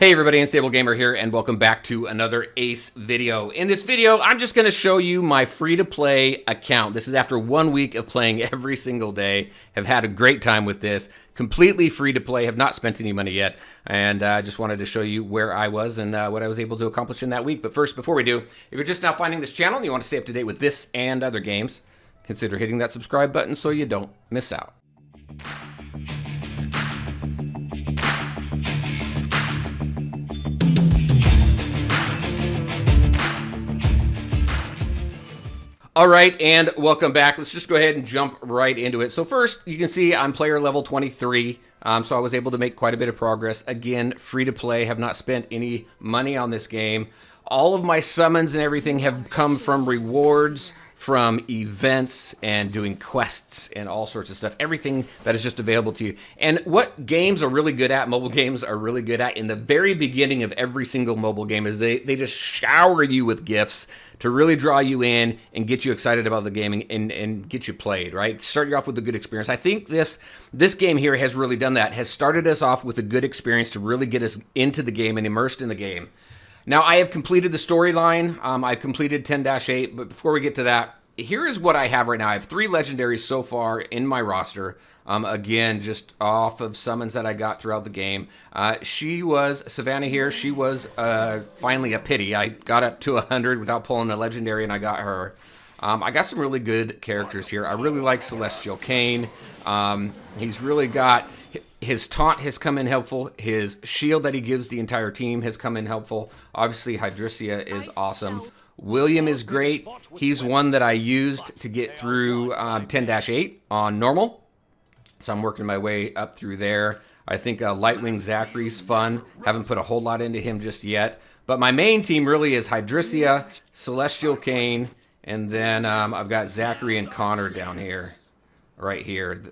Hey everybody, Unstable Gamer here, and welcome back to another Ace video. In this video, I'm just going to show you my free-to-play account. This is after 1 week of playing every single day. Have had a great time with this. Completely free-to-play, have not spent any money yet, and I just wanted to show you where I was and what I was able to accomplish in that week. But first, before we do, if you're just now finding this channel and you want to stay up to date with this and other games, consider hitting that subscribe button so you don't miss out. All right, and welcome back. Let's just go ahead and jump right into it. So first, you can see I'm player level 23, so I was able to make quite a bit of progress. Again, free to play, have not spent any money on this game. All of my summons and everything have come from rewards, from events, and doing quests, and all sorts of stuff. Everything that is just available to you. And what games are really good at, mobile games are really good at, in the very beginning of every single mobile game, is they just shower you with gifts to really draw you in and get you excited about the gaming and get you played, right? Start you off with a good experience. I think this game here has really done that, has started us off with a good experience to really get us into the game and immersed in the game. Now, I have completed the storyline. I completed 10-8, but before we get to that, here is what I have right now. I have 3 legendaries so far in my roster. Again, just off of summons that I got throughout the game. She was, Savannah here, she was finally a pity. I got up to 100 without pulling a legendary, and I got her. I got some really good characters here. I really like Celestial Kane. He's really got... His taunt has come in helpful. His shield that he gives the entire team has come in helpful. Obviously, Hydricia is awesome. William is great. He's one that I used to get through 10-8 on normal. So I'm working my way up through there. I think Lightwing Zachary's fun. Haven't put a whole lot into him just yet. But my main team really is Hydricia, Celestial Kane, and then I've got Zachary and Connor down here. Right here.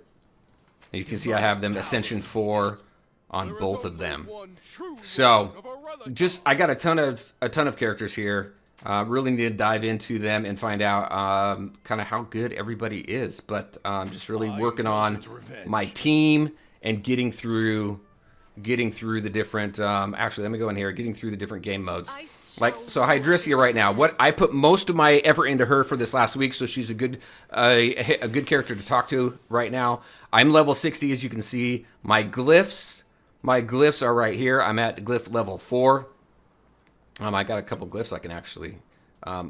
You can see I have them Ascension 4 on both of them. So, I got a ton of characters here. Really need to dive into them and find out kind of how good everybody is. But just really working on my team and getting through the different. Actually, let me go in here. Getting through the different game modes. Like so, Hydricia right now. What I put most of my effort into her for this last week, so she's a good character to talk to right now. I'm level 60, as you can see. My glyphs are right here. I'm at glyph level 4. I got a couple glyphs I can actually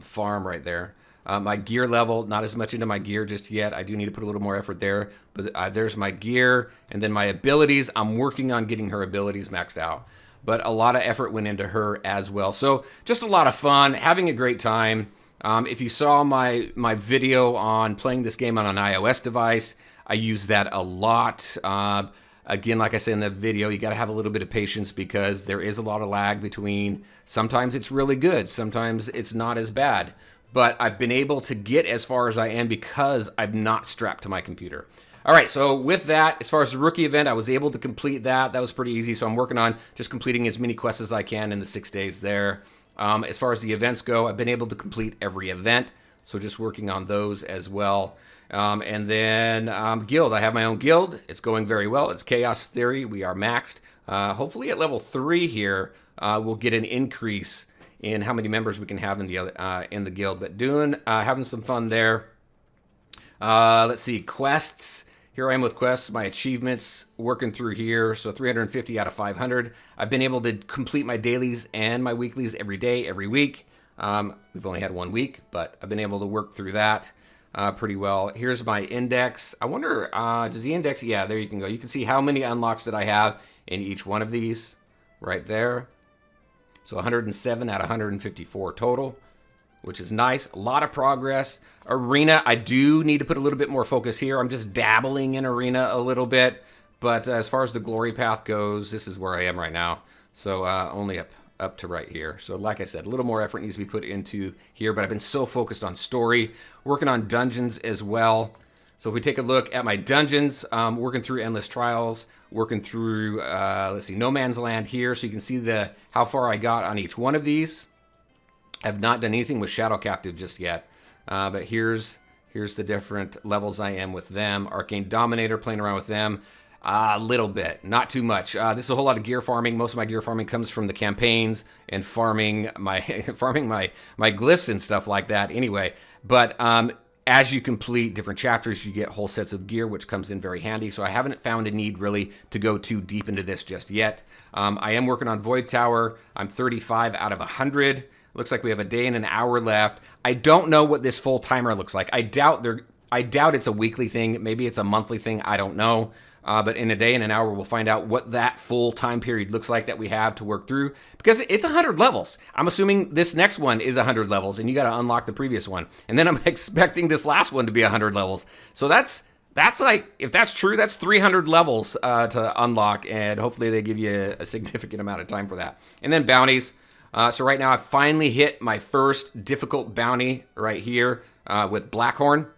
farm right there. My gear level, not as much into my gear just yet. I do need to put a little more effort there. But there's my gear, and then my abilities. I'm working on getting her abilities maxed out. But a lot of effort went into her as well. So just a lot of fun, having a great time. If you saw my video on playing this game on an iOS device, I use that a lot. Again, like I said in the video, you got to have a little bit of patience because there is a lot of lag between. Sometimes it's really good, sometimes it's not as bad. But I've been able to get as far as I am because I'm not strapped to my computer. All right, so with that, as far as the rookie event, I was able to complete that. That was pretty easy, so I'm working on just completing as many quests as I can in the 6 days there. As far as the events go, I've been able to complete every event, so just working on those as well. And then guild, I have my own guild. It's going very well. It's Chaos Theory. We are maxed. Hopefully at level 3 here, we'll get an increase in how many members we can have in the guild. But having some fun there. Let's see, quests. Here I am with quests, my achievements, working through here. So 350 out of 500. I've been able to complete my dailies and my weeklies every day, every week. We've only had 1 week, but I've been able to work through that pretty well. Here's my index. I wonder, does the index, yeah, there you can go. You can see how many unlocks that I have in each one of these right there. So 107 out of 154 total, which is nice. A lot of progress. Arena, I do need to put a little bit more focus here. I'm just dabbling in Arena a little bit. But as far as the glory path goes, this is where I am right now. So only up to right here. So like I said, a little more effort needs to be put into here. But I've been so focused on story. Working on dungeons as well. So if we take a look at my dungeons, working through Endless Trials. Working through, let's see, No Man's Land here. So you can see how far I got on each one of these. I've not done anything with Shadow Captive just yet. But here's the different levels I am with them. Arcane Dominator, playing around with them. A little bit, not too much. This is a whole lot of gear farming. Most of my gear farming comes from the campaigns and farming my farming my glyphs and stuff like that. Anyway, but as you complete different chapters, you get whole sets of gear, which comes in very handy. So I haven't found a need really to go too deep into this just yet. I am working on Void Tower. I'm 35 out of 100. Looks like we have a day and an hour left. I don't know what this full timer looks like. I doubt it's a weekly thing. Maybe it's a monthly thing. I don't know. But in a day and an hour, we'll find out what that full time period looks like that we have to work through, because it's 100 levels. I'm assuming this next one is 100 levels, and you got to unlock the previous one. And then I'm expecting this last one to be 100 levels. So that's like, if that's true, that's 300 levels to unlock, and hopefully they give you a significant amount of time for that. And then bounties. So right now, I finally hit my first difficult bounty right here with Blackhorn.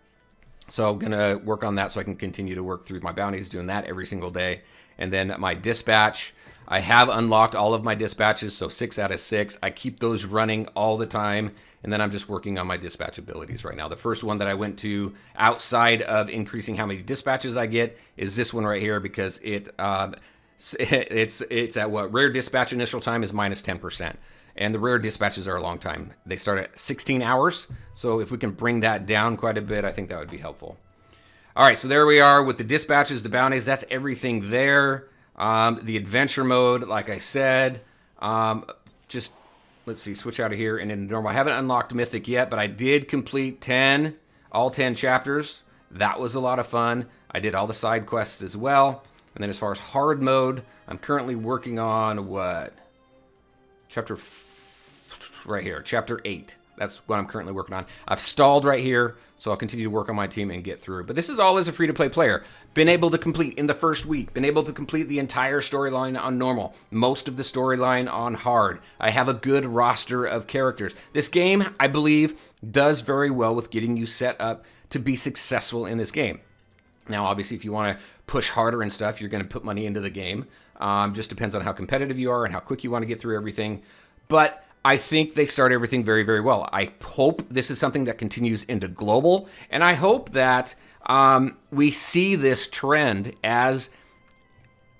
So I'm going to work on that so I can continue to work through my bounties, doing that every single day. And then my dispatch, I have unlocked all of my dispatches, so 6 out of 6. I keep those running all the time, and then I'm just working on my dispatch abilities right now. The first one that I went to outside of increasing how many dispatches I get is this one right here, because it's at what? Rare dispatch initial time is minus 10%. And the rare dispatches are a long time. They start at 16 hours. So if we can bring that down quite a bit, I think that would be helpful. All right, so there we are with the dispatches, the bounties. That's everything there. The adventure mode, like I said, just let's see, switch out of here and into normal. I haven't unlocked Mythic yet, but I did complete all 10 chapters. That was a lot of fun. I did all the side quests as well. And then as far as hard mode, I'm currently working on what? Right here, chapter 8. That's what I'm currently working on. I've stalled right here, so I'll continue to work on my team and get through. But this is all as a free-to-play player. Been able to complete in the first week. Been able to complete the entire storyline on normal. Most of the storyline on hard. I have a good roster of characters. This game, I believe, does very well with getting you set up to be successful in this game. Now, obviously, if you want to push harder and stuff, you're going to put money into the game. Just depends on how competitive you are and how quick you want to get through everything. But I think they start everything very, very well. I hope this is something that continues into global, and I hope that we see this trend as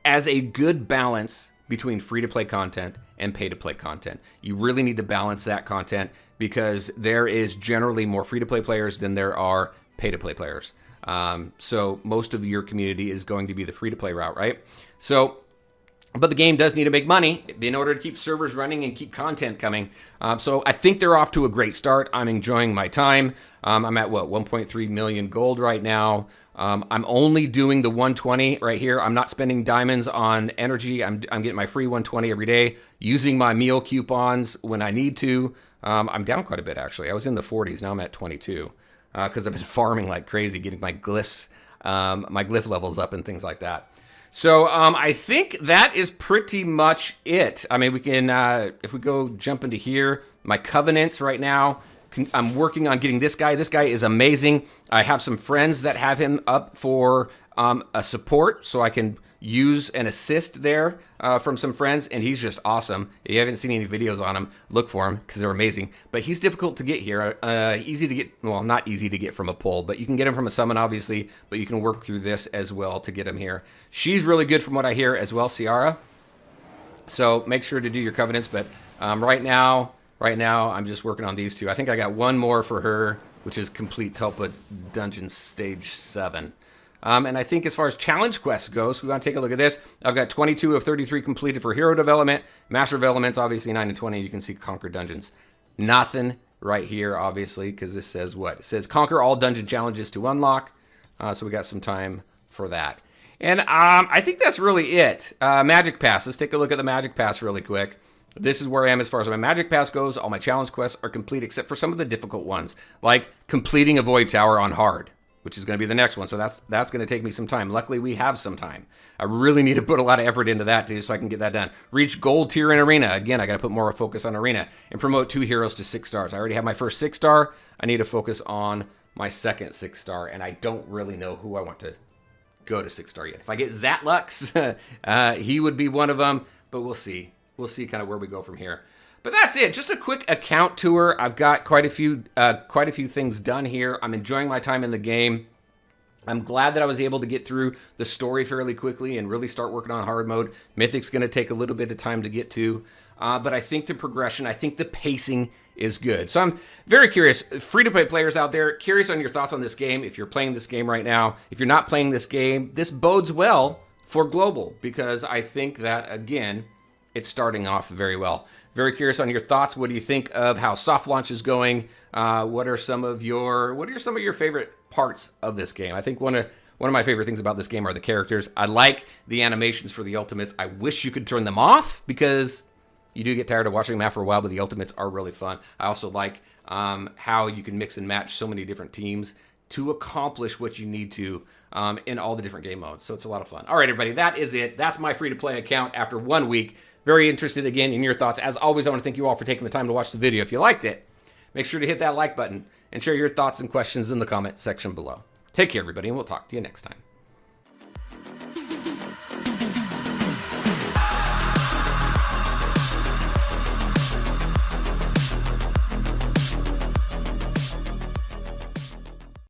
a good balance between free-to-play content and pay-to-play content. You really need to balance that content, because there is generally more free-to-play players than there are pay-to-play players. So most of your community is going to be the free-to-play route, right? But the game does need to make money in order to keep servers running and keep content coming. So I think they're off to a great start. I'm enjoying my time. I'm at, 1.3 million gold right now. I'm only doing the 120 right here. I'm not spending diamonds on energy. I'm getting my free 120 every day, using my meal coupons when I need to. I'm down quite a bit, actually. I was in the 40s. Now I'm at 22 because I've been farming like crazy, getting my glyphs, my glyph levels up and things like that. So I think that is pretty much it. I mean, we can, if we go jump into here, my covenants right now, I'm working on getting this guy. This guy is amazing. I have some friends that have him up for a support, so I can use an assist there from some friends, and he's just awesome. If you haven't seen any videos on him, look for him because they're amazing. But he's difficult to get here. Easy to get, well, not easy to get from a pull, but you can get him from a summon, obviously, but you can work through this as well to get him here. She's really good from what I hear as well, Ciara. So make sure to do your covenants, but right now, I'm just working on these two. I think I got one more for her, which is complete Tulpa Dungeon Stage 7. And I think as far as challenge quests goes, we want to take a look at this. I've got 22 of 33 completed for hero development. Master of Elements, obviously 9 and 20. You can see Conquer Dungeons. Nothing right here, obviously, because this says what? It says conquer all dungeon challenges to unlock. So we got some time for that. And I think that's really it. Magic Pass. Let's take a look at the Magic Pass really quick. This is where I am as far as my Magic Pass goes. All my challenge quests are complete except for some of the difficult ones, like completing a Void Tower on hard, which is going to be the next one. So that's going to take me some time. Luckily, we have some time. I really need to put a lot of effort into that too, so I can get that done. Reach gold tier in Arena. Again, I got to put more focus on Arena and promote 2 heroes to 6 stars. I already have my first 6 star. I need to focus on my second 6 star, and I don't really know who I want to go to 6 star yet. If I get Zatlux, he would be one of them, but we'll see. We'll see kind of where we go from here. But that's it. Just a quick account tour. I've got quite a few things done here. I'm enjoying my time in the game. I'm glad that I was able to get through the story fairly quickly and really start working on hard mode. Mythic's going to take a little bit of time to get to, but I think the progression, I think the pacing is good. So I'm very curious, free-to-play players out there, curious on your thoughts on this game. If you're playing this game right now, if you're not playing this game, this bodes well for global, because I think that, again, it's starting off very well. Very curious on your thoughts. What do you think of how soft launch is going? What are some of your favorite parts of this game? I think one of my favorite things about this game are the characters. I like the animations for the ultimates. I wish you could turn them off, because you do get tired of watching them after a while, but the ultimates are really fun. I also like how you can mix and match so many different teams to accomplish what you need to in all the different game modes. So it's a lot of fun. All right, everybody, that is it. That's my free-to-play account after 1 week. Very interested, again, in your thoughts. As always, I want to thank you all for taking the time to watch the video. If you liked it, make sure to hit that like button and share your thoughts and questions in the comment section below. Take care, everybody, and we'll talk to you next time.